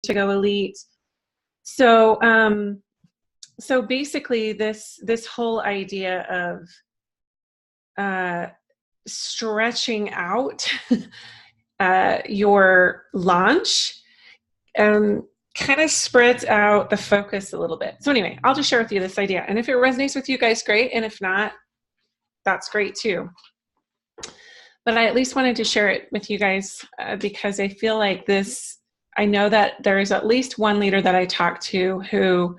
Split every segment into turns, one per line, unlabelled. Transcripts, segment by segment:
to go elite. So, so basically this whole idea of stretching out your launch kind of spreads out the focus a little bit. So anyway, I'll just share with you this idea. And if it resonates with you guys, great. And if not, that's great too. But I at least wanted to share it with you guys because I feel like this, I know that there is at least one leader that I talked to who,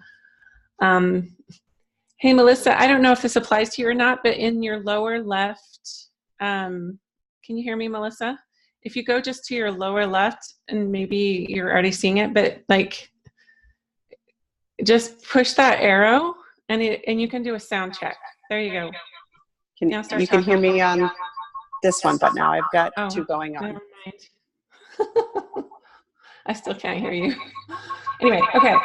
hey, Melissa, I don't know if this applies to you or not, but in your lower left, can you hear me, Melissa? If you go just to your lower left, and maybe you're already seeing it, but like, just push that arrow and you can do a sound check. There you go.
You can hear me on this one, but now I've got two going on.
Never mind. I still can't hear you. Anyway, okay.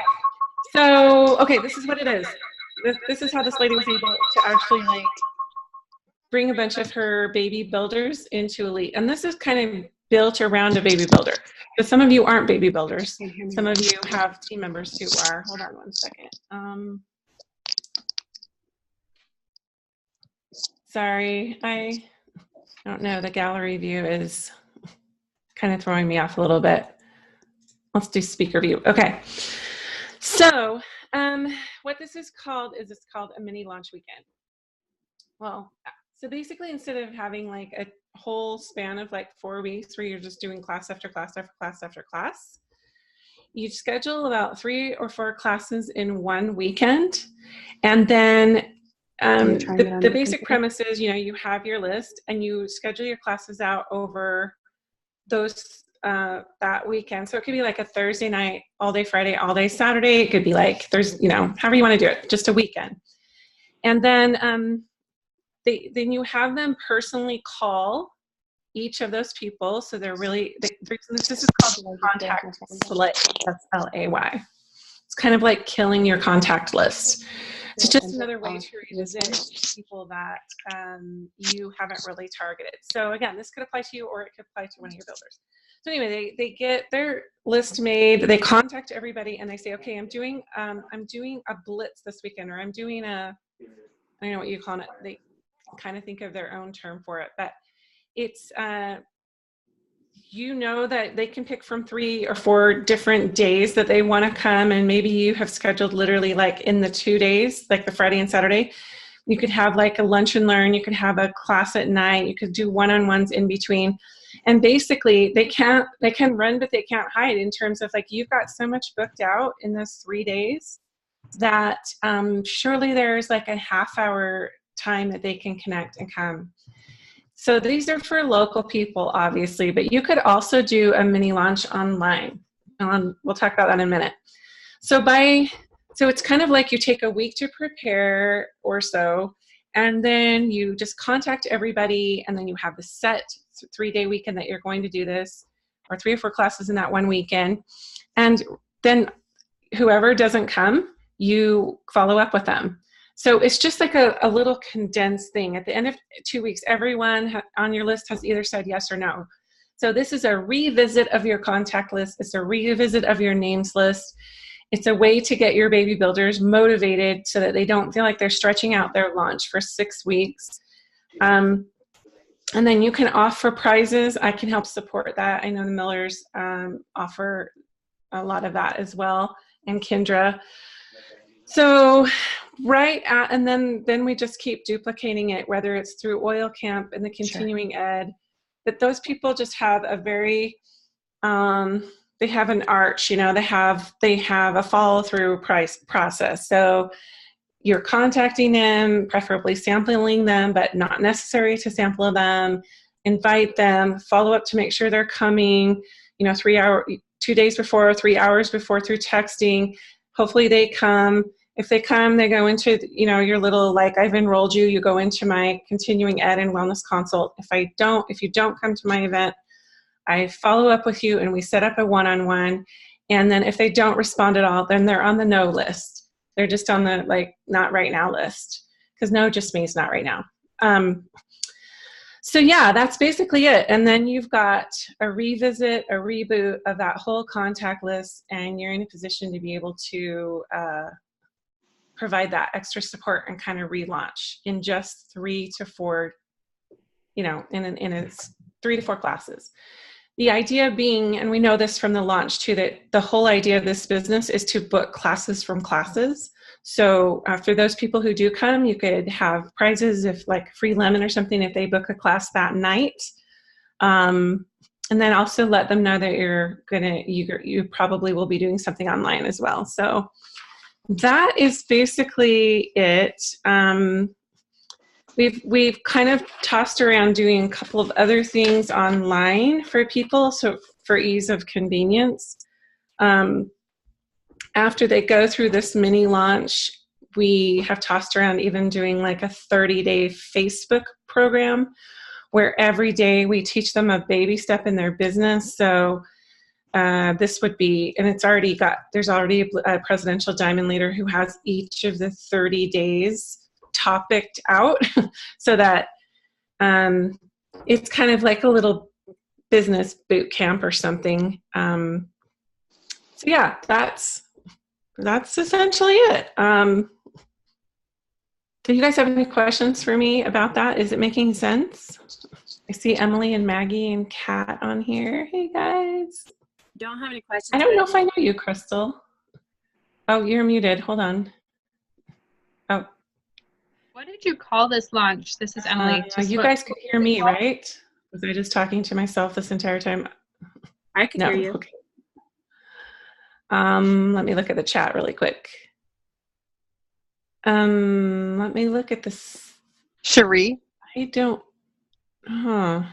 So, okay, this is what it is. This is how this lady was able to actually like bring a bunch of her baby builders into elite. And this is kind of built around a baby builder. But some of you aren't baby builders. Some of you have team members who are. Hold on one second. Sorry, I don't know. The gallery view is kind of throwing me off a little bit. Let's do speaker view. Okay. So what this is called is it's called a mini launch weekend. Well, so basically instead of having like a whole span of like 4 weeks where you're just doing class after class after class after class, you schedule about 3 or 4 classes in one weekend. And then the basic premise is, you know, you have your list and you schedule your classes out over those that weekend. So it could be like a Thursday night, all day Friday, all day Saturday. It could be like there's, you know, however you want to do it, just a weekend. And then then you have them personally call each of those people. So they're really, this is called contact slay. That's L-A-Y. It's kind of like killing your contact list. It's just another way to revisit people that you haven't really targeted. So again, this could apply to you or it could apply to one of your builders. So anyway, they get their list made, they contact everybody and they say, okay, I'm doing a blitz this weekend, or I'm doing a, I don't know what you call it. They kind of think of their own term for it, but it's, you know that they can pick from 3 or 4 different days that they want to come. And maybe you have scheduled literally like in the 2 days, like the Friday and Saturday, you could have like a lunch and learn, you could have a class at night, you could do one-on-ones in between. And basically they can run, but they can't hide in terms of like, you've got so much booked out in those 3 days that surely there's like a half-hour time that they can connect and come. So these are for local people, obviously, but you could also do a mini launch online. We'll talk about that in a minute. So it's kind of like you take a week to prepare or so, and then you just contact everybody, and then you have the set 3-day weekend that you're going to do this, or 3 or 4 classes in that one weekend. And then whoever doesn't come, you follow up with them. So it's just like a little condensed thing. At the end of 2 weeks, everyone on your list has either said yes or no. So this is a revisit of your contact list. It's a revisit of your names list. It's a way to get your baby builders motivated so that they don't feel like they're stretching out their launch for 6 weeks. And then you can offer prizes. I can help support that. I know the Millers offer a lot of that as well, and Kendra. So and then we just keep duplicating it, whether it's through Oil Camp and the continuing ed, but those people just have a very, they have an arch, you know, they have a follow through process. So you're contacting them, preferably sampling them, but not necessary to sample them, invite them, follow up to make sure they're coming, you know, 2 days before, 3 hours before through texting. Hopefully they come. If they come, they go into, you know, your little, like, I've enrolled you, you go into my continuing ed and wellness consult. If you don't come to my event, I follow up with you and we set up a one-on-one. And then if they don't respond at all, then they're on the no list. They're just on the, like, not right now list, because no just means not right now. So yeah, that's basically it. And then you've got a revisit, a reboot of that whole contact list, and you're in a position to be able to provide that extra support and kind of relaunch in just 3 to 4, in a 3 to 4 classes. The idea being, and we know this from the launch too, that the whole idea of this business is to book classes from classes. So for those people who do come, you could have prizes, if like free lemon or something, if they book a class that night. And then also let them know that you probably will be doing something online as well. So that is basically it. We've kind of tossed around doing a couple of other things online for people, so for ease of convenience. After they go through this mini launch, we have tossed around even doing like a 30-day Facebook program where every day we teach them a baby step in their business. So this would be, and there's already a presidential diamond leader who has each of the 30 days topicked out so that it's kind of like a little business boot camp or something. So yeah, that's essentially it. Do you guys have any questions for me about that? Is it making sense? I see Emily and Maggie and Kat on here. Hey guys.
Don't have any questions.
I don't know if I know you, Crystal. Oh, you're muted. Hold on. Oh.
What did you call this launch? This is Emily.
You guys could hear me, right? Was I just talking to myself this entire time?
I could hear you.
Okay. Let me look at the chat really quick. Let me look at this.
Cherie?
I don't, And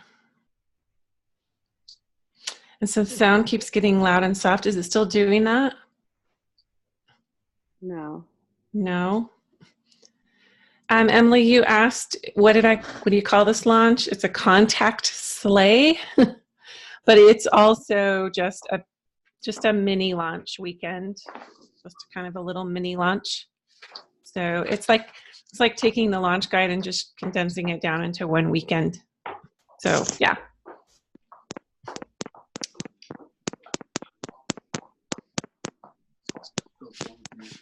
so the sound keeps getting loud and soft. Is it still doing that?
No.
No. Emily, you asked, what do you call this launch? It's a contact sleigh, but it's also just a mini launch weekend, just kind of a little mini launch. So it's like taking the launch guide and just condensing it down into one weekend. So yeah.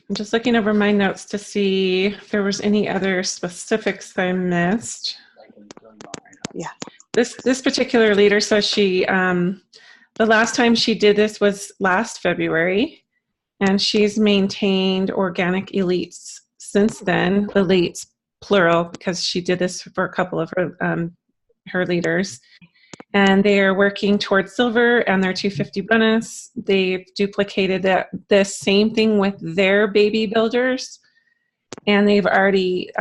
I'm just looking over my notes to see if there was any other specifics I missed.
Yeah.
This particular leader says she, the last time she did this was last February, and she's maintained Organic Elites since then, elites plural, because she did this for a couple of her leaders. And they are working towards silver and their 250 bonus. They've duplicated this same thing with their baby builders. And they've already,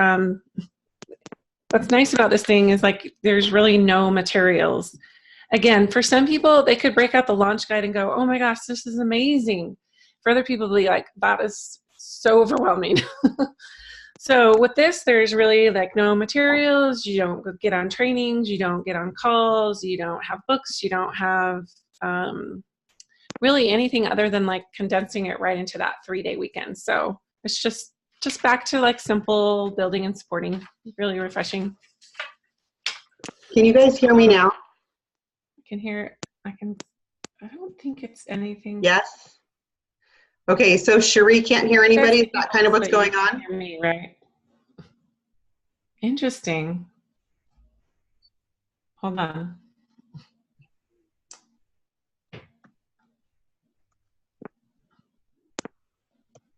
what's nice about this thing is like there's really no materials. Again, for some people, they could break out the launch guide and go, oh my gosh, this is amazing. For other people, be like, that is so overwhelming. So with this, there's really like no materials. You don't get on trainings. You don't get on calls. You don't have books. You don't have really anything other than like condensing it right into that 3-day weekend. So it's just back to like simple building and supporting. Really refreshing.
Can you guys hear me now?
I can hear. I don't think it's anything.
Yes. Okay, so Cherie can't hear anybody. Is that kind of what's going on?
Hear me, right? Interesting. Hold on.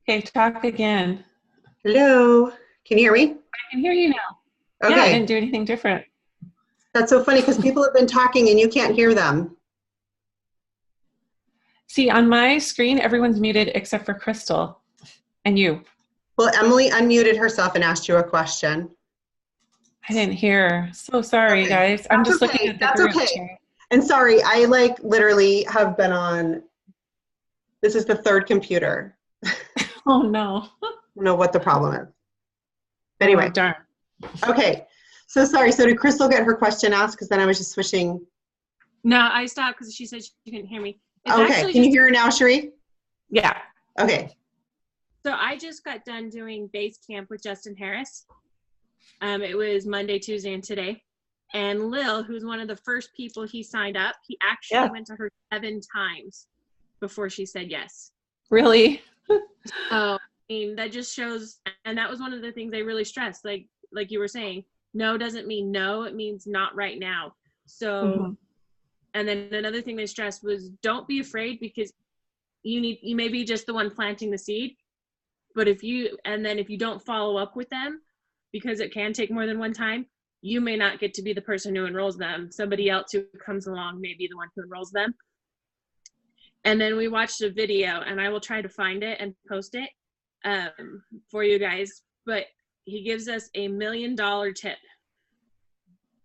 Okay, talk again.
Hello. Can you hear me?
I can hear you now.
Okay.
Yeah, I didn't do anything different.
That's so funny because people have been talking and you can't hear them.
See, on my screen, everyone's muted except for Crystal and you.
Well, Emily unmuted herself and asked you a question.
I didn't hear. So sorry, guys. I'm just looking at the group chat.
And sorry, I like literally have been on, this is the 3rd computer.
Oh no.
I don't know what the problem is. Anyway.
Oh, darn.
Okay. So sorry. So did Crystal get her question asked? Because then I was just switching.
No, I stopped because she said she couldn't hear me. It's
okay. Can you hear her now, Cherie?
Yeah.
Okay.
So I just got done doing base camp with Justin Harris. It was Monday, Tuesday, and today. And Lil, who's one of the first people he signed up, he actually went to her 7 times before she said yes.
Really?
So, I mean, that just shows, and that was one of the things they really stressed. Like you were saying, no doesn't mean no, it means not right now. So, and then another thing they stressed was don't be afraid, because you may be just the one planting the seed, but if you don't follow up with them, because it can take more than one time, you may not get to be the person who enrolls them. Somebody else who comes along may be the one who enrolls them. And then we watched a video, and I will try to find it and post it for you guys. But he gives us $1 million tip.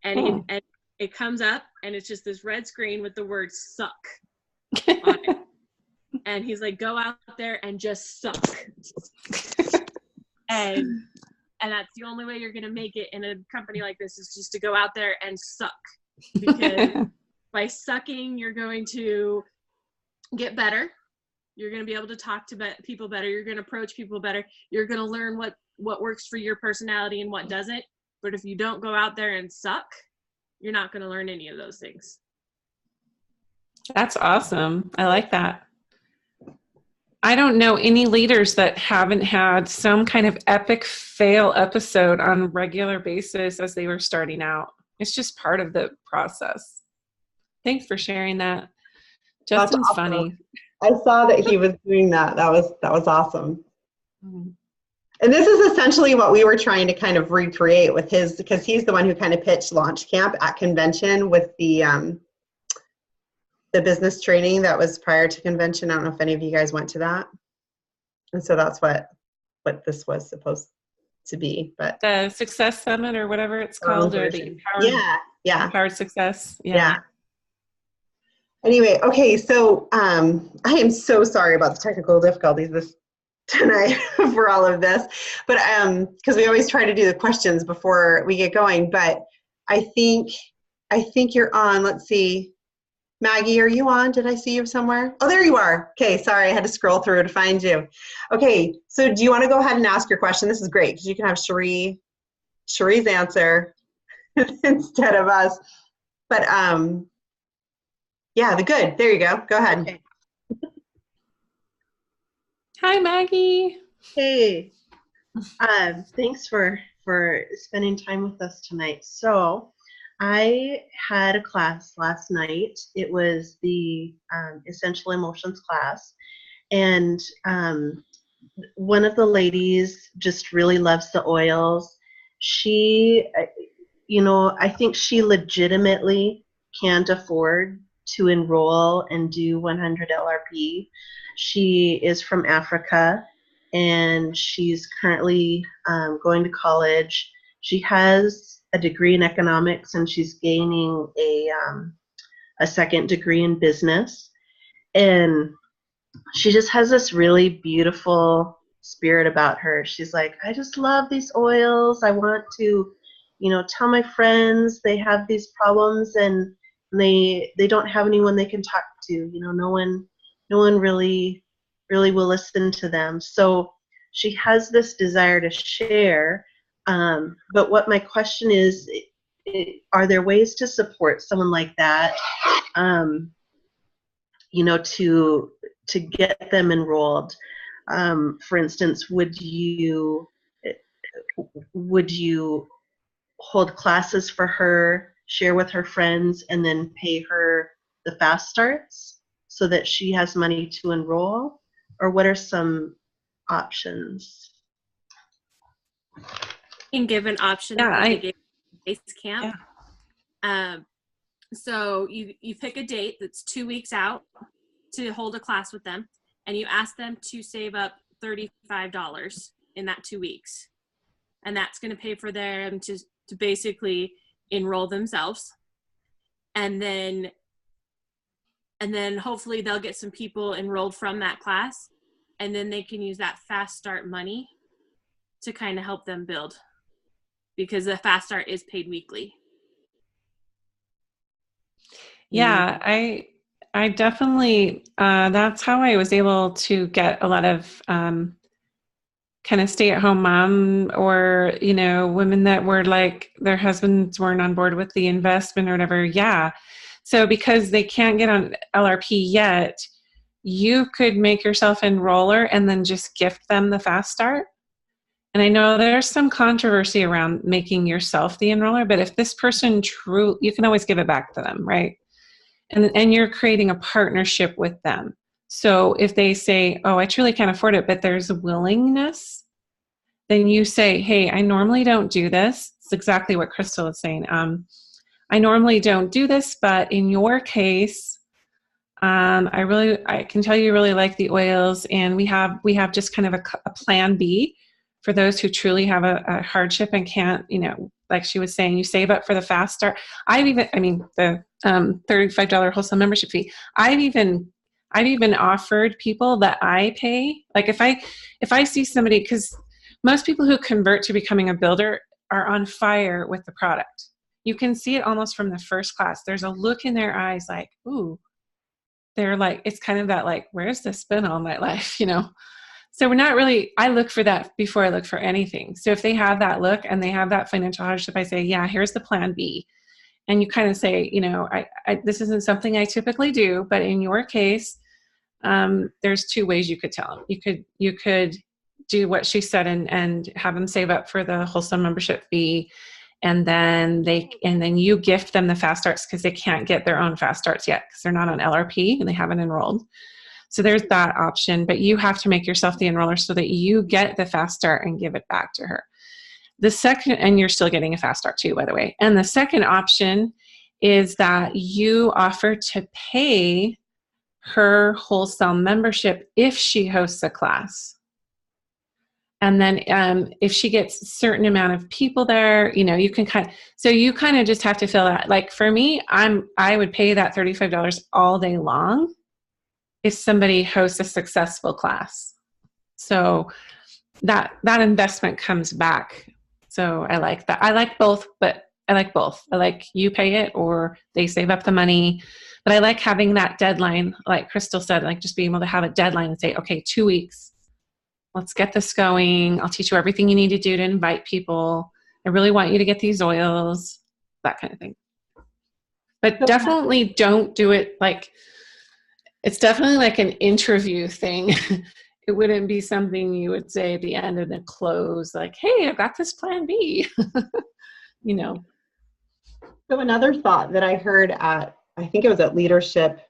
And, and it comes up, and it's just this red screen with the word suck on it. And he's like, go out there and just suck. And that's the only way you're going to make it in a company like this, is just to go out there and suck. Because by sucking, you're going to get better. You're going to be able to talk to people better. You're going to approach people better. You're going to learn what works for your personality and what doesn't. But if you don't go out there and suck, you're not going to learn any of those things.
That's awesome. I like that. I don't know any leaders that haven't had some kind of epic fail episode on a regular basis as they were starting out. It's just part of the process. Thanks for sharing that. Justin's
awesome.
funny.
I saw that he was doing that. That was awesome. And this is essentially what we were trying to kind of recreate with his, because he's the one who kind of pitched Launch Camp at convention with the business training that was prior to convention. I don't know if any of you guys went to that. And so that's what this was supposed to be. But
the Success Summit or whatever it's called, or the Empowered Success.
Yeah. Anyway, okay, so I am so sorry about the technical difficulties tonight for all of this, but because we always try to do the questions before we get going. But I think you're on. Let's see. Maggie, are you on? Did I see you somewhere? Oh, there you are. Okay, sorry, I had to scroll through to find you. Okay, so do you want to go ahead and ask your question? This is great because you can have Cheree's answer instead of us. But yeah, there you go. Go ahead.
Okay.
Hi, Maggie.
Hey, thanks for spending time with us tonight. So I had a class last night. It was the Essential Emotions class. And one of the ladies just really loves the oils. She, I think she legitimately can't afford to enroll and do 100 LRP. She is from Africa, and she's currently going to college. She has a degree in economics, and she's gaining a second degree in business. And she just has this really beautiful spirit about her. She's like, I just love these oils. I want to, tell my friends they have these problems, and they don't have anyone they can talk to. No one really will listen to them. So she has this desire to share. But what my question is, are there ways to support someone like that, to get them enrolled? For instance, would you hold classes for her, share with her friends, and then pay her the fast starts so that she has money to enroll? Or what are some options?
You can give an option for the base camp. Yeah. So you pick a date that's 2 weeks out to hold a class with them, and you ask them to save up $35 in that 2 weeks. And that's going to pay for them to basically enroll themselves. And then hopefully they'll get some people enrolled from that class, and then they can use that fast start money to kind of help them build, because the fast start is paid weekly.
Yeah, I definitely, that's how I was able to get a lot of kind of stay-at-home mom, or, you know, women that were like their husbands weren't on board with the investment or whatever. Yeah. So because they can't get on LRP yet, you could make yourself enroller and then just gift them the fast start. And I know there's some controversy around making yourself the enroller, but if this person you can always give it back to them, right? And you're creating a partnership with them. So if they say, oh, I truly can't afford it, but there's a willingness, then you say, hey, I normally don't do this. It's exactly what Crystal is saying. I normally don't do this, but in your case, I can tell you really like the oils, and we have just kind of a plan B for those who truly have a hardship and can't, you know, like she was saying, you save up for the fast start. The $35 wholesale membership fee. I've even offered people that I pay. Like if I see somebody, because most people who convert to becoming a builder are on fire with the product. You can see it almost from the first class. There's a look in their eyes like, ooh, they're like, it's kind of that like, where's this been all my life, you know? So I look for that before I look for anything. So if they have that look and they have that financial hardship, I say, yeah, here's the plan B. And you kind of say, you know, this isn't something I typically do, but in your case, there's two ways you could tell them. You could do what she said and have them save up for the wholesale membership fee. And then you gift them the fast starts because they can't get their own fast starts yet because they're not on LRP and they haven't enrolled. So there's that option, but you have to make yourself the enroller so that you get the fast start and give it back to her. And you're still getting a fast start too, by the way. And the second option is that you offer to pay her wholesale membership if she hosts a class. And then if she gets a certain amount of people there, you know, you can kind of just have to fill that. Like for me, I would pay that $35 all day long if somebody hosts a successful class. So that investment comes back. So I like that. I like both, but I like both. I like you pay it or they save up the money. But I like having that deadline, like Crystal said, like just being able to have a deadline and say, okay, 2 weeks. Let's get this going. I'll teach you everything you need to do to invite people. I really want you to get these oils, that kind of thing. But definitely don't do it like, it's definitely like an interview thing. It wouldn't be something you would say at the end of the close, like, hey, I've got this plan B, you know.
So another thought that I heard I think it was at Leadership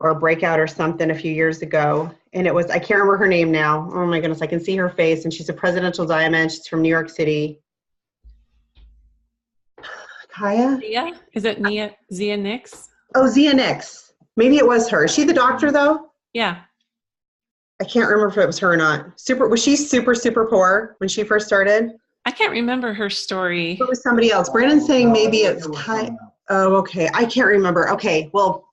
or a breakout or something a few years ago. And it was, I can't remember her name now. Oh my goodness, I can see her face. And she's a presidential diamond. She's from New York City. Kaya?
Zia? Is it Zia Nix?
Oh, Zia Nix. Maybe it was her. Is she the doctor though?
Yeah.
I can't remember if it was her or not. Was she super, super poor when she first started?
I can't remember her story.
It was somebody else. Brandon's saying maybe it's Kaya. Oh, okay. I can't remember. Okay. Well,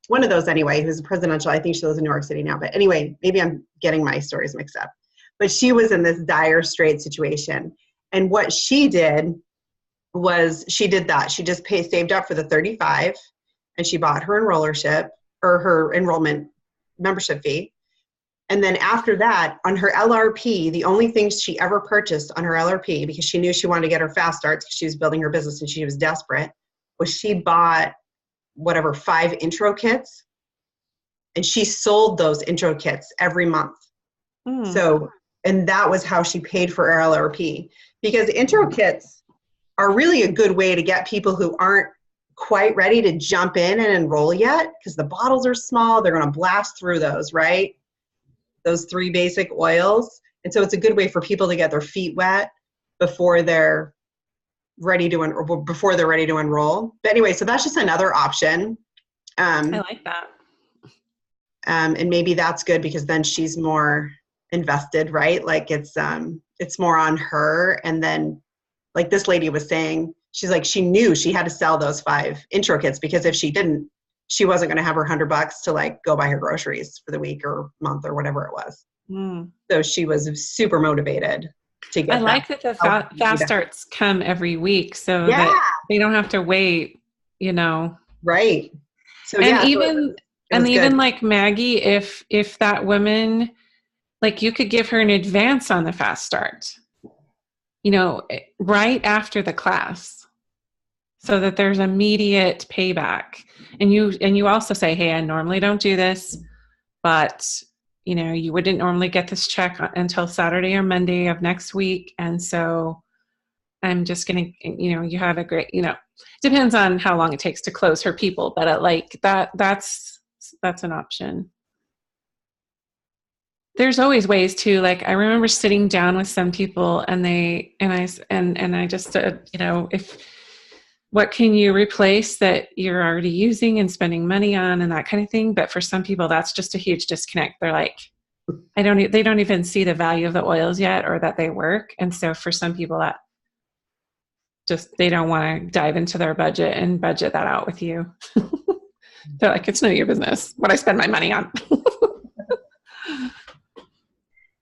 one of those anyway, who's a presidential, I think she lives in New York City now, but anyway, maybe I'm getting my stories mixed up. But she was in this dire straight situation. And what she did was she did that. She just saved up for the 35 and she bought her enrollership or her enrollment membership fee. And then after that, on her LRP, the only things she ever purchased on her LRP, because she knew she wanted to get her fast starts because she was building her business and she was desperate, was she bought 5 intro kits, and she sold those intro kits every month. So, and that was how she paid for her LRP, because intro kits are really a good way to get people who aren't quite ready to jump in and enroll yet, because the bottles are small. They're going to blast through those, right? Those 3 basic oils. And so it's a good way for people to get their feet wet before they're ready to enroll. But anyway, so that's just another option.
I like that.
And maybe that's good because then she's more invested, right? Like it's more on her. And then like this lady was saying, she's like, she knew she had to sell those 5 intro kits because if she didn't, she wasn't going to have her $100 to like go buy her groceries for the week or month or whatever it was. So she was super motivated to get.
I like that the fast starts come every week so that they don't have to wait, you know.
Right. So
and even like Maggie, if that woman like you could give her an advance on the fast start, right after the class, so that there's immediate payback. And you also say, hey, I normally don't do this, but you wouldn't normally get this check until Saturday or Monday of next week. And so I'm just going to, you have a great, depends on how long it takes to close her people, but like that's an option. There's always ways to, like, I remember sitting down with some people and I just said, what can you replace that you're already using and spending money on and that kind of thing. But for some people, that's just a huge disconnect. They're like, they don't even see the value of the oils yet or that they work. And so for some people that they don't want to dive into their budget and budget that out with you. They're like, it's none of your business what I spend my money on.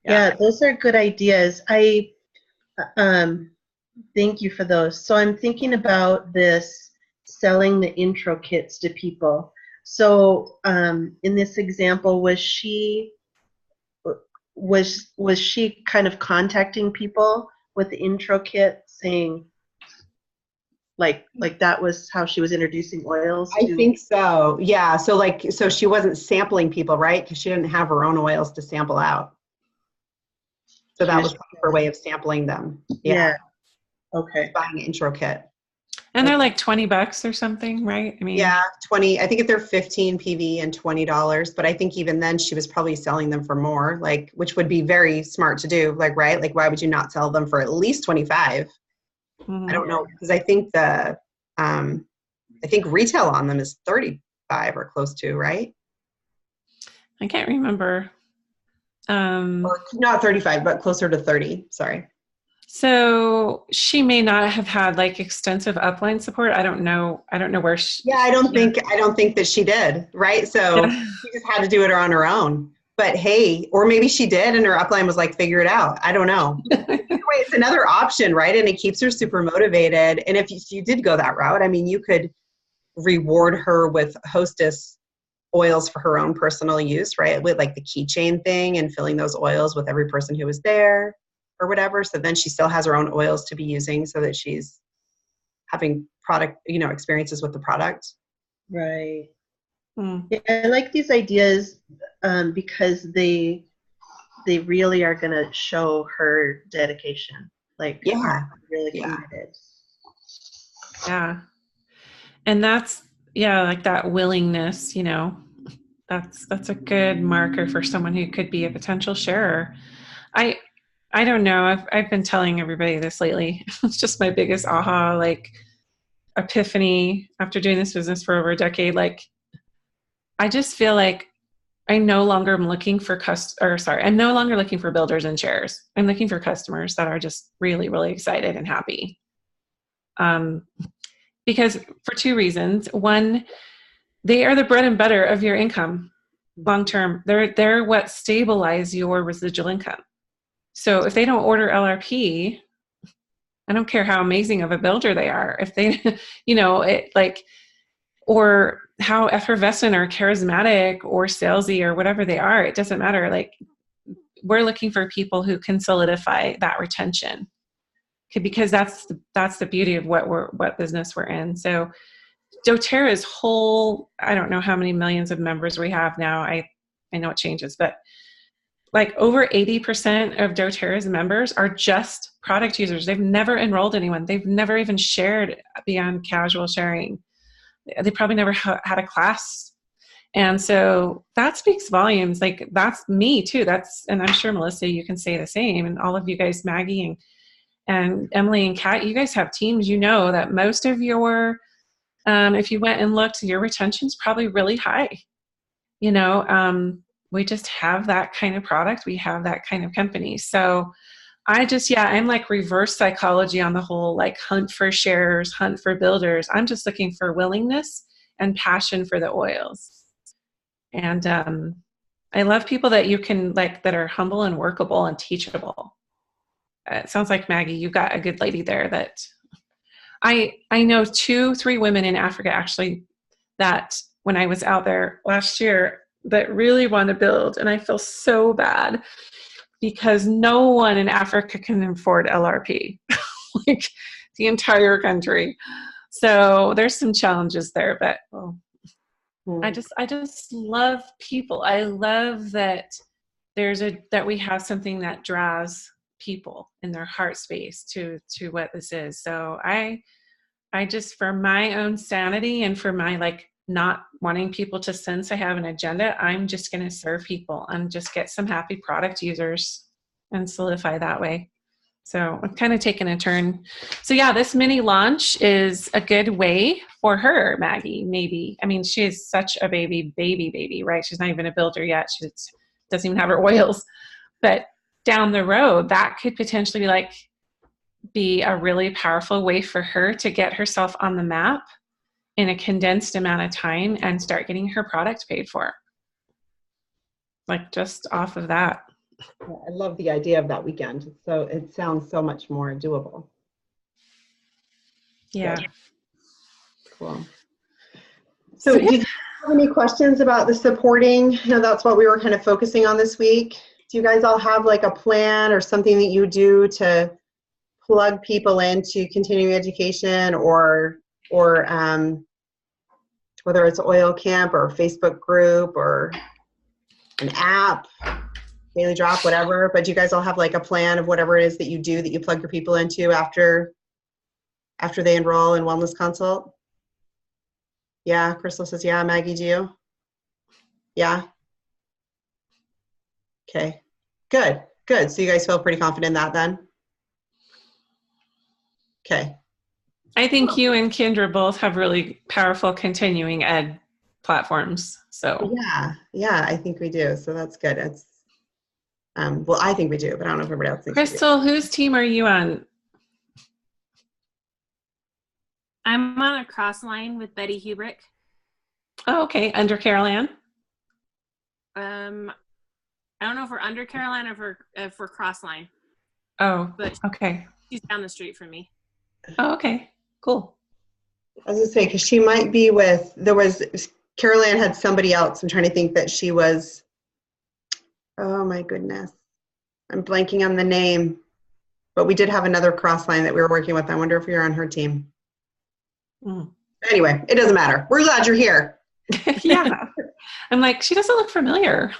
Yeah, those are good ideas. I thank you for those. So I'm thinking about this selling the intro kits to people. So in this example, was she kind of contacting people with the intro kit, saying like that was how she was introducing oils?
I think so. Yeah. So she wasn't sampling people, right? Because she didn't have her own oils to sample out. So that was her way of sampling them. Yeah.
Okay.
Buying an intro kit.
And they're like $20 or something, right? I mean,
yeah, 20. I think if they're 15 PV and $20, but I think even then she was probably selling them for more, like, which would be very smart to do. Like, right? Like, why would you not sell them for at least 25? I don't know, because I think I think retail on them is 35 or close to, right?
I can't remember.
Or not 35, but closer to 30. Sorry.
So she may not have had like extensive upline support. I don't know where she.
Yeah, I don't think that she did. Right. So she just had to do it on her own. But hey, or maybe she did and her upline was like, figure it out. I don't know. Anyway, it's another option, right? And it keeps her super motivated. And if you did go that route, I mean, you could reward her with Hostess oils for her own personal use, right? With like the keychain thing and filling those oils with every person who was there or whatever. So then she still has her own oils to be using so that she's having product, experiences with the product.
Right. Yeah, I like these ideas because they really are going to show her dedication. Like, really committed.
Yeah. And that's, like that willingness, that's a good marker for someone who could be a potential sharer. I don't know. I've been telling everybody this lately. It's just my biggest aha, like, epiphany after doing this business for over a decade. Like, I just feel like I no longer am looking for I'm no longer looking for builders and sharers. I'm looking for customers that are just really, really excited and happy. Because for two reasons. One, they are the bread and butter of your income long term. They're what stabilize your residual income. So if they don't order LRP, I don't care how amazing of a builder they are. If they, or how effervescent or charismatic or salesy or whatever they are, it doesn't matter. Like, we're looking for people who can solidify that retention, because that's the beauty of what business we're in. So doTERRA's whole, I don't know how many millions of members we have now. I know it changes, but like over 80% of doTERRA's members are just product users. They've never enrolled anyone. They've never even shared beyond casual sharing. They probably never had a class. And so that speaks volumes. Like, that's me too. And I'm sure, Melissa, you can say the same. And all of you guys, Maggie and Emily and Kat, you guys have teams. You know that most of your, if you went and looked, your retention's probably really high. We just have that kind of product. We have that kind of company. So I'm like reverse psychology on the whole, like, hunt for sharers, hunt for builders. I'm just looking for willingness and passion for the oils. And I love people that you can, like, that are humble and workable and teachable. It sounds like, Maggie, you've got a good lady there that I know 2-3 women in Africa, actually, that when I was out there last year, that really want to build. And I feel so bad because no one in Africa can afford LRP, like the entire country. So there's some challenges there, but I just love people. I love that that we have something that draws people in their heart space to what this is. So I just, for my own sanity and for my like not wanting people to sense I have an agenda, I'm just going to serve people and just get some happy product users and solidify that way. So I'm kind of taking a turn. So yeah, this mini launch is a good way for her, Maggie, maybe. I mean, she is such a baby, right? She's not even a builder yet. She doesn't even have her oils. But down the road, that could potentially be a really powerful way for her to get herself on the map in a condensed amount of time and start getting her product paid for. Like just off of that.
I love the idea of that weekend. So it sounds so much more doable.
Yeah.
Cool. So did you have any questions about the supporting? I know that's what we were kind of focusing on this week. Do you guys all have like a plan or something that you do to plug people into continuing education or whether it's Oil Camp or Facebook group or an app, Daily Drop, whatever, but do you guys all have like a plan of whatever it is that you do that you plug your people into after they enroll in Wellness Consult? Yeah, Crystal says, yeah. Maggie, do you? Yeah. Okay, good. So you guys feel pretty confident in that then? Okay.
I think you and Kendra both have really powerful continuing ed platforms. So
yeah, I think we do. So that's good. It's well, I think we do, but I don't know if everybody else thinks.
Crystal, whose team are you on?
I'm on a cross line with Betty Hubrick.
Oh, okay. Under Carol Ann?
I don't know if we're under Caroline or if we're cross line.
Oh,
but
okay.
She's down the street from me.
Oh, okay. Cool.
I was gonna say, because she might be with, Carol Ann had somebody else. I'm trying to think that she was, oh my goodness. I'm blanking on the name, but we did have another cross line that we were working with. I wonder if you're on her team. Anyway, it doesn't matter. We're glad you're here.
Yeah. I'm like, she doesn't look familiar.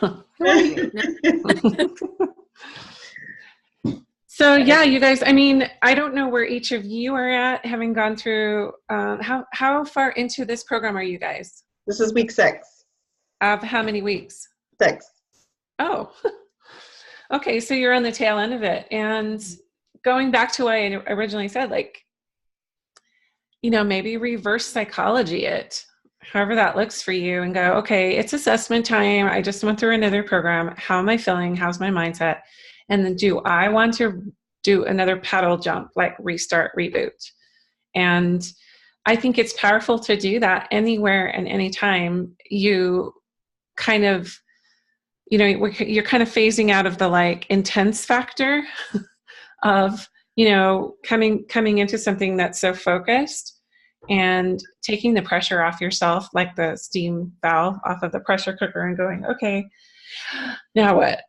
So yeah, you guys, I mean, I don't know where each of you are at, having gone through, how far into this program are you guys?
This is week 6.
Of how many weeks?
6.
Oh, okay. So you're on the tail end of it. And going back to what I originally said, like, you know, maybe reverse psychology it, however that looks for you, and go, okay, it's assessment time. I just went through another program. How am I feeling? How's my mindset? And then do I want to do another pedal jump, like restart, reboot? And I think it's powerful to do that anywhere and anytime you kind of, you know, you're kind of phasing out of the like intense factor of, you know, coming into something that's so focused and taking the pressure off yourself, like the steam valve off of the pressure cooker, and going, okay, now what?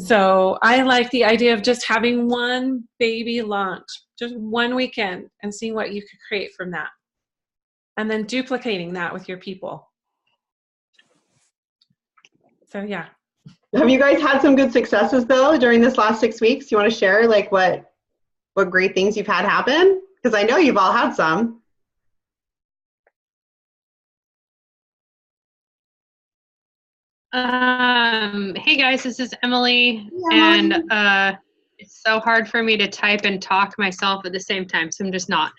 So I like the idea of just having one baby launch, just one weekend, and seeing what you could create from that. And then duplicating that with your people. So yeah.
Have you guys had some good successes though during this last 6 weeks? Do you want to share like what great things you've had happen? Because I know you've all had some.
Hey guys, this is Emily,
Yeah.
and it's so hard for me to type and talk myself at the same time, so I'm just not.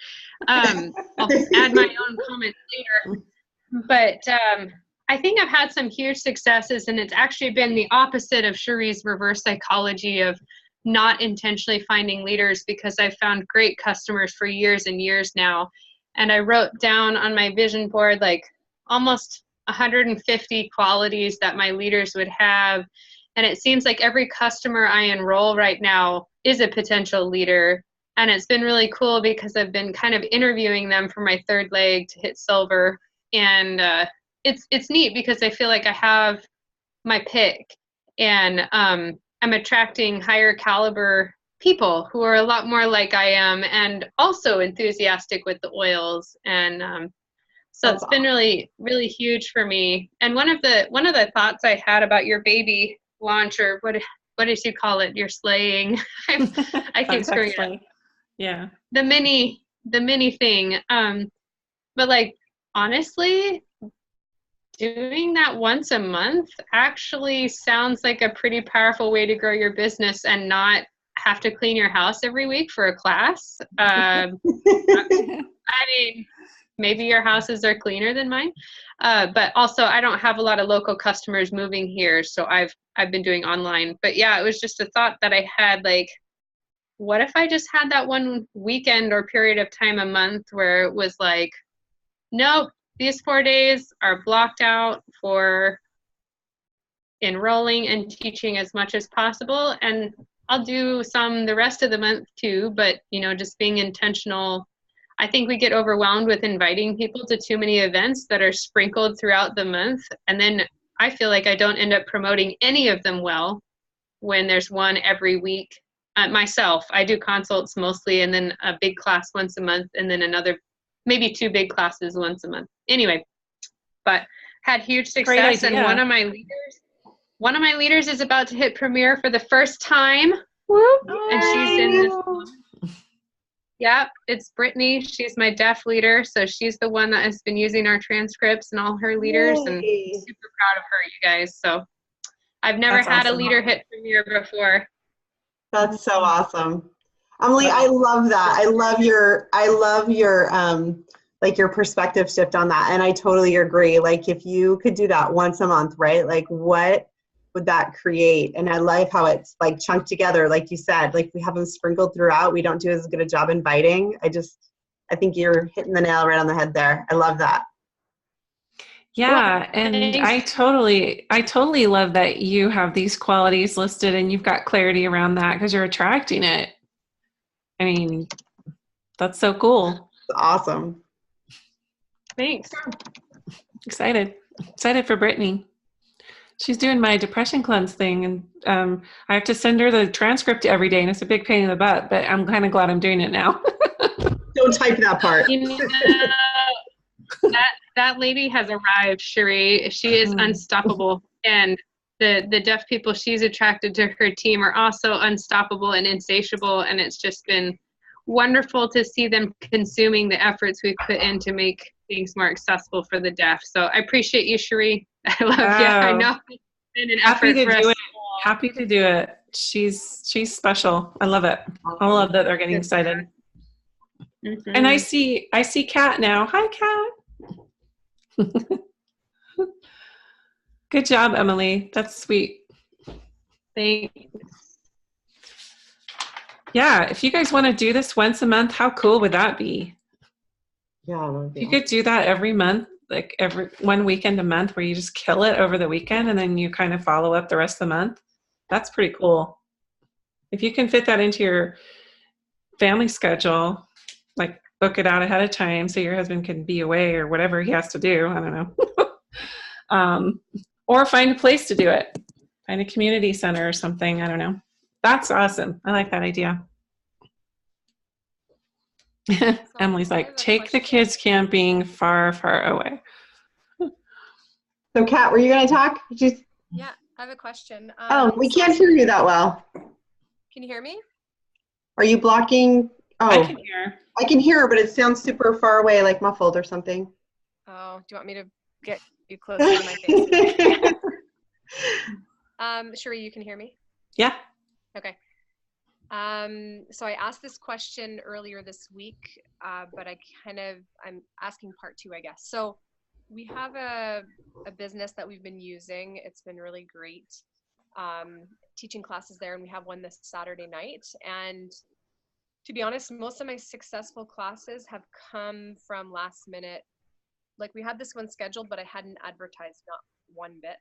I'll add my own comments later. But I think I've had some huge successes, and it's actually been the opposite of Cherie's reverse psychology of not intentionally finding leaders, because I've found great customers for years and years now. And I wrote down on my vision board like almost 150 qualities that my leaders would have. And it seems like every customer I enroll right now is a potential leader. And it's been really cool because I've been kind of interviewing them for my third leg to hit silver. And it's neat because I feel like I have my pick. And I'm attracting higher caliber people who are a lot more like I am and also enthusiastic with the oils. And so it's been really, really huge for me. And one of the thoughts I had about your baby launch, or what did you call it? Your slaying. I keep screwing it up.
Yeah.
The mini thing. But like, honestly, doing that once a month actually sounds like a pretty powerful way to grow your business and not have to clean your house every week for a class. I mean, maybe your houses are cleaner than mine, but also I don't have a lot of local customers moving here, so I've been doing online. But yeah, it was just a thought that I had, like, what if I just had that one weekend or period of time a month where it was like, nope, these 4 days are blocked out for enrolling and teaching as much as possible, and I'll do some the rest of the month too, but just being intentional. I think we get overwhelmed with inviting people to too many events that are sprinkled throughout the month, and then I feel like I don't end up promoting any of them well when there's one every week. Myself, I do consults mostly, and then a big class once a month, and then maybe 2 big classes once a month. Anyway, but had huge success, and one of my leaders is about to hit premiere for the first time. Whoop. And she's in this. Yeah, it's Brittany. She's my deaf leader, so she's the one that has been using our transcripts and all her leaders, and I'm super proud of her, you guys. So I've never had a leader hit premiere before.
That's so awesome. Emily, I love that. I love your like your perspective shift on that. And I totally agree. Like, if you could do that once a month, right? Like, what would that create? And I love how it's like chunked together. Like you said, like, we have them sprinkled throughout. We don't do as good a job inviting. I think you're hitting the nail right on the head there. I love that.
Yeah, and I totally love that you have these qualities listed and you've got clarity around that because you're attracting it. I mean, that's so cool.
Awesome.
Thanks.
Excited for Brittany. She's doing my depression cleanse thing, and I have to send her the transcript every day, and it's a big pain in the butt, but I'm kind of glad I'm doing it now.
Don't type that part.
That lady has arrived, Cherie. She is unstoppable. And the deaf people she's attracted to her team are also unstoppable and insatiable. And it's just been wonderful to see them consuming the efforts we've put in to make things more accessible for the deaf. So I appreciate you, Cherie. I love you. I know it's been an effort for us.
Happy to do it. She's special. I love it. I love that they're getting excited. Mm-hmm. And I see Kat now. Hi, Kat. Good job, Emily. That's sweet.
Thanks.
Yeah, if you guys want to do this once a month, how cool would that be?
Yeah,
if you could do that every month, like every one weekend a month, where you just kill it over the weekend and then you kind of follow up the rest of the month. That's pretty cool. If you can fit that into your family schedule, like book it out ahead of time so your husband can be away or whatever he has to do. I don't know. Or find a place to do it. Find a community center or something. I don't know. That's awesome. I like that idea. Emily's like, take the kids camping far, far away.
So, Kat, were you going to talk?
Yeah, I have a question.
We can't hear you that well.
Can you hear me?
Are you blocking? Oh,
I can hear.
I can hear, but it sounds super far away, like muffled or something.
Oh, do you want me to get you closer to my face? Cherie, you can hear me?
Yeah.
Okay. So I asked this question earlier this week, but I'm asking part 2, I guess. So we have a business that we've been using. It's been really great, teaching classes there, and we have one this Saturday night. And to be honest, most of my successful classes have come from last minute. Like, we had this one scheduled, but I hadn't advertised, not one bit.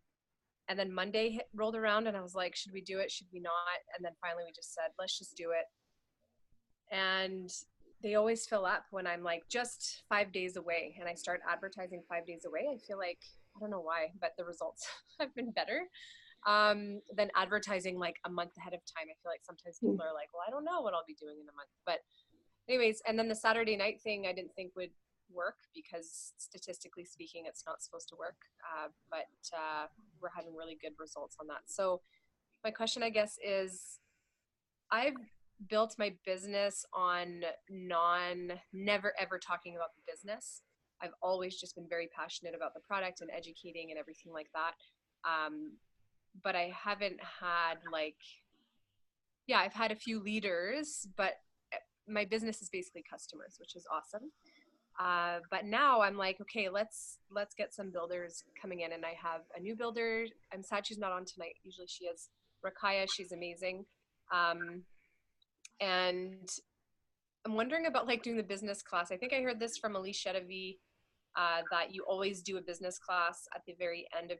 And then Monday rolled around and I was like, should we do it? Should we not? And then finally we just said, let's just do it. And they always fill up when I'm like just 5 days away and I start advertising 5 days away. I feel like I don't know why, but the results have been better than advertising like a month ahead of time. I feel like sometimes people are like, well, I don't know what I'll be doing in a month. But anyways, and then the Saturday night thing I didn't think would work because statistically speaking, it's not supposed to work. But we're having really good results on that. So my question, I guess, is I've built my business on never ever talking about the business. I've always just been very passionate about the product and educating and everything like that. But I haven't had I've had a few leaders, but my business is basically customers, which is awesome. But now I'm like, okay, let's get some builders coming in, and I have a new builder. I'm sad she's not on tonight. Usually she is. Rakaya, she's amazing. And I'm wondering about doing the business class. I think I heard this from Elise Chedevy, that you always do a business class at the very end of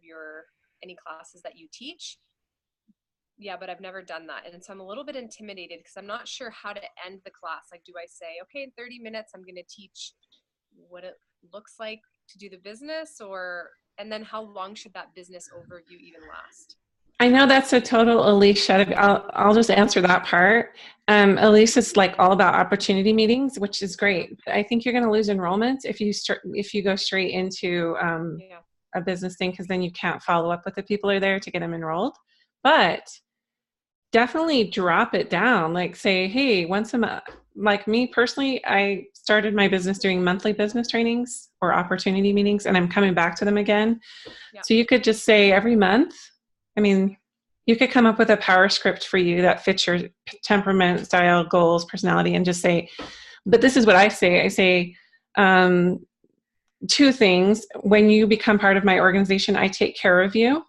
any classes that you teach. Yeah, but I've never done that. And so I'm a little bit intimidated because I'm not sure how to end the class. Do I say, okay, in 30 minutes, I'm going to teach what it looks like to do the business, and then how long should that business overview even last?
I know that's a total Elise Chedevy. I'll just answer that part. Elise is all about opportunity meetings, which is great. But I think you're going to lose enrollment if you go straight into a business thing, because then you can't follow up with the people who are there to get them enrolled. But definitely drop it down. Say, hey, once a month. Me personally, I started my business doing monthly business trainings or opportunity meetings, and I'm coming back to them again. Yeah. So you could just say every month. You could come up with a power script for you that fits your temperament, style, goals, personality, and just say, but this is what I say. I say two things. When you become part of my organization, I take care of you.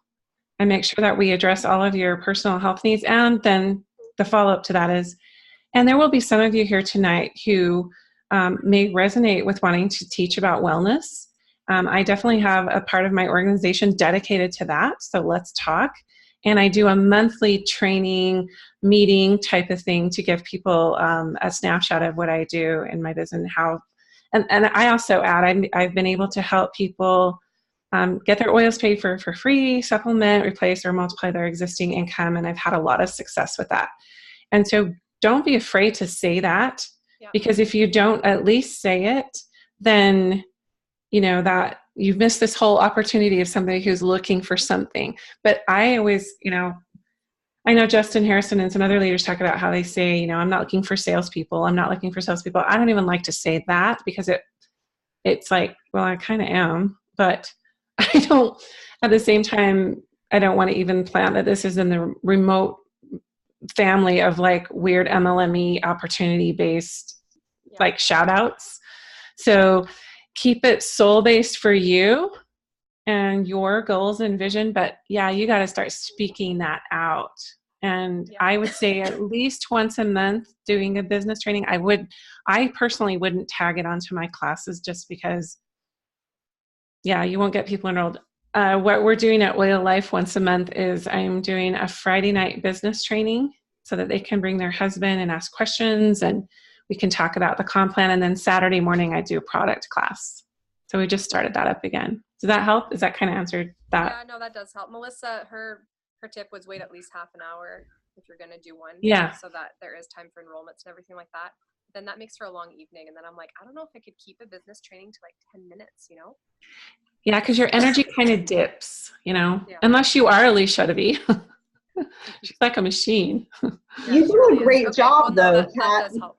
I make sure that we address all of your personal health needs. And then the follow-up to that is, and there will be some of you here tonight who may resonate with wanting to teach about wellness. I definitely have a part of my organization dedicated to that. So let's talk. And I do a monthly training meeting type of thing to give people a snapshot of what I do in my business and how. And I also add, I've been able to help people get their oils paid for free, supplement, replace, or multiply their existing income. And I've had a lot of success with that. And so don't be afraid to say that, because if you don't at least say it, then that you've missed this whole opportunity of somebody who's looking for something. But I always, I know Justin Harrison and some other leaders talk about how they say, I'm not looking for salespeople. I'm not looking for salespeople. I don't even like to say that, because it's well, I kind of am, but I don't, at the same time, I don't want to even plant that this is in the remote family of weird MLME opportunity based shout outs. So keep it soul based for you and your goals and vision. But you got to start speaking that out. And I would say at least once a month doing a business training. I personally wouldn't tag it onto my classes, just because you won't get people enrolled. What we're doing at Oil Life once a month is I'm doing a Friday night business training so that they can bring their husband and ask questions, and we can talk about the comp plan. And then Saturday morning, I do a product class. So we just started that up again. Does that help? Does that kind of answer that?
Yeah, no, that does help. Melissa, her tip was wait at least half an hour if you're going to do one.
Yeah.
So that there is time for enrollments and everything like that. Then that makes for a long evening. And then I'm like, I don't know if I could keep a business training to 10 minutes,
Yeah, because your energy kind of dips, unless you are Elise Chedevy. She's like a machine.
You do a great job, though,
that
Kat.
does help.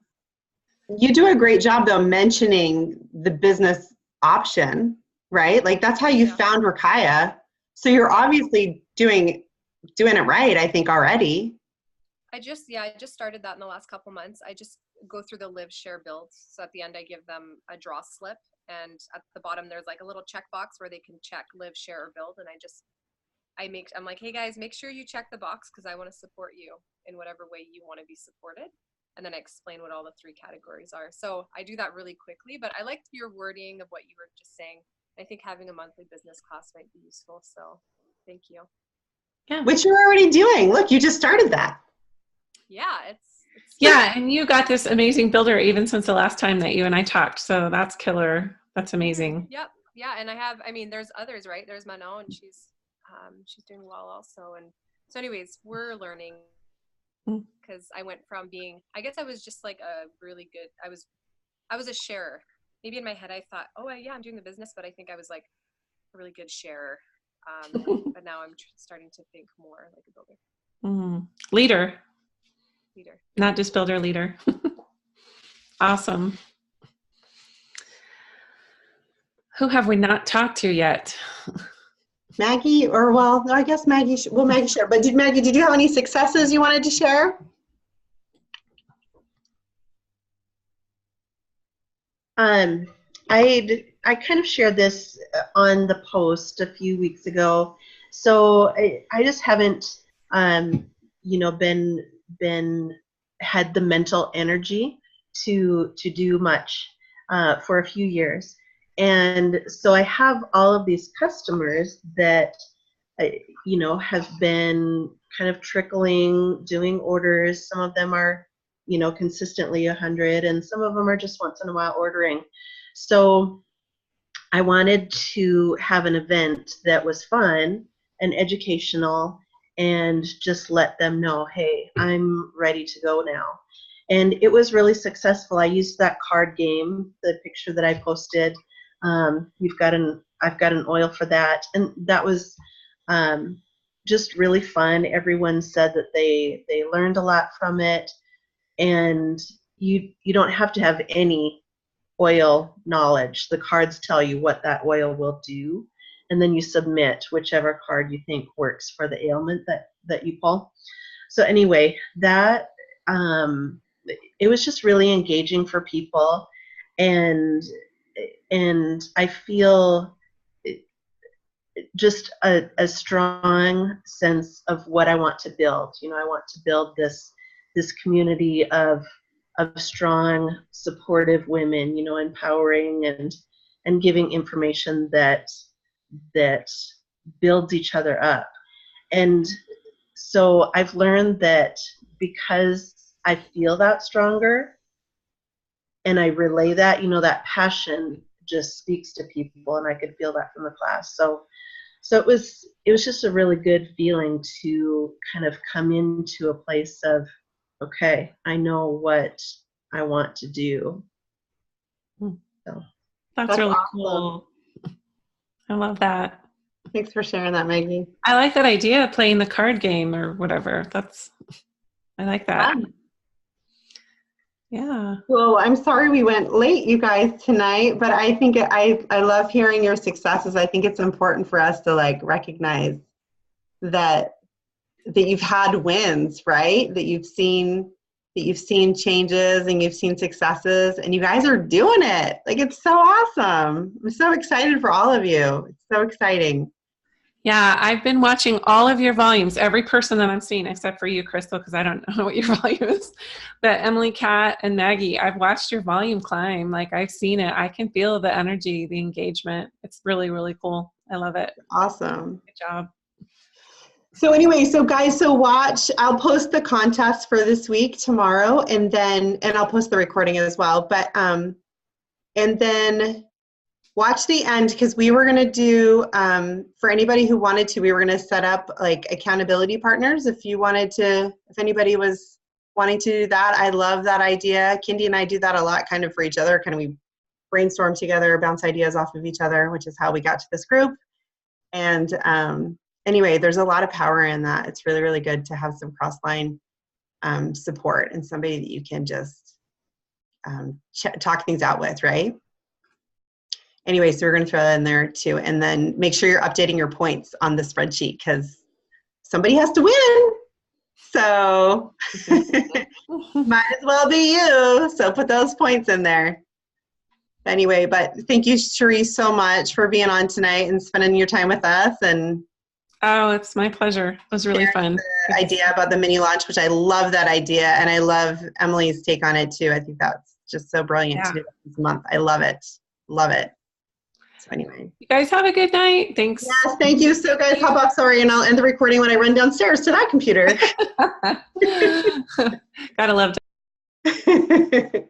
You do a great job, though, mentioning the business option, right? That's how you found Rakaya. So you're obviously doing it right, I think, already.
I just started that in the last couple months. I just go through the live, share, build. So at the end, I give them a draw slip. And at the bottom, there's a little checkbox where they can check live, share, or build. And I'm like, hey guys, make sure you check the box, because I want to support you in whatever way you want to be supported. And then I explain what all the 3 categories are. So I do that really quickly, but I liked your wording of what you were just saying. I think having a monthly business class might be useful. So thank you.
Yeah.
Which you're already doing. Look, you just started that.
Yeah, it's
and you got this amazing builder even since the last time that you and I talked. So that's killer. That's amazing.
Yep. Yeah, and I mean, there's others, right? There's Manon, and she's doing well also. And so anyways, we're learning because I went from being, I guess I was just like a really good, I was a sharer. Maybe in my head I thought, oh yeah, I'm doing the business, but I think I was like a really good sharer. But now I'm starting to think more like a builder.
Leader,
Leader.
not just builder, leader. Awesome. Who have we not talked to yet?
Maggie, or well, no, I guess Maggie, Maggie share. But Maggie, did you have any successes you wanted to share?
I kind of shared this on the post a few weeks ago. So I just haven't, been had the mental energy to do much for a few years. And so I have all of these customers that, have been kind of trickling, doing orders. Some of them are, consistently 100, and some of them are just once in a while ordering. So I wanted to have an event that was fun and educational and just let them know, hey, I'm ready to go now. And it was really successful. I used that card game, the picture that I posted. I've got an oil for that. And that was just really fun. Everyone said that they learned a lot from it. And you don't have to have any oil knowledge. The cards tell you what that oil will do, and then you submit whichever card you think works for the ailment that you pull. So anyway, that it was just really engaging for people, and I feel just a strong sense of what I want to build. I want to build this community of strong, supportive women, empowering and giving information that builds each other up. And so I've learned that because I feel that stronger and I relay that, that passion just speaks to people, and I could feel that from the class. So it was just a really good feeling to kind of come into a place of, okay, I know what I want to do. So
That's really
awesome.
cool. I love that.
Thanks for sharing that, Maggie.
I like that idea of playing the card game or whatever. I like that.
Fun.
Yeah.
Well, I'm sorry we went late, you guys, tonight, but I think I love hearing your successes. I think it's important for us to recognize that you've had wins, right? That you've seen changes and you've seen successes, and you guys are doing it. It's so awesome. I'm so excited for all of you. It's so exciting.
Yeah, I've been watching all of your volumes, every person that I'm seeing, except for you, Crystal, because I don't know what your volume is. But Emily, Kat, and Maggie, I've watched your volume climb. I've seen it. I can feel the energy, the engagement. It's really, really cool. I love it.
Awesome.
Good job.
So anyway, guys, watch. I'll post the contest for this week tomorrow, and I'll post the recording as well. But and then watch the end, because we were going to do, for anybody who wanted to, we were going to set up accountability partners. If anybody was wanting to do that, I love that idea. Kindy and I do that a lot, kind of for each other. We brainstorm together, bounce ideas off of each other, which is how we got to this group. And anyway, there's a lot of power in that. It's really, really good to have some cross-line support and somebody that you can just talk things out with, right? Anyway, so we're going to throw that in there too. And then make sure you're updating your points on the spreadsheet, because somebody has to win. So might as well be you. So put those points in there. Anyway, but thank you, Cherie, so much for being on tonight and spending your time with us. And
oh, it's my pleasure. It was really fun.
The idea about the mini launch, which I love that idea. And I love Emily's take on it too. I think that's just so brilliant to do this month. I love it. Love it. So anyway. You
guys have a good night. Thanks.
Yes, thank you. So guys, hop off, sorry, and I'll end the recording when I run downstairs to that computer.
Gotta love it.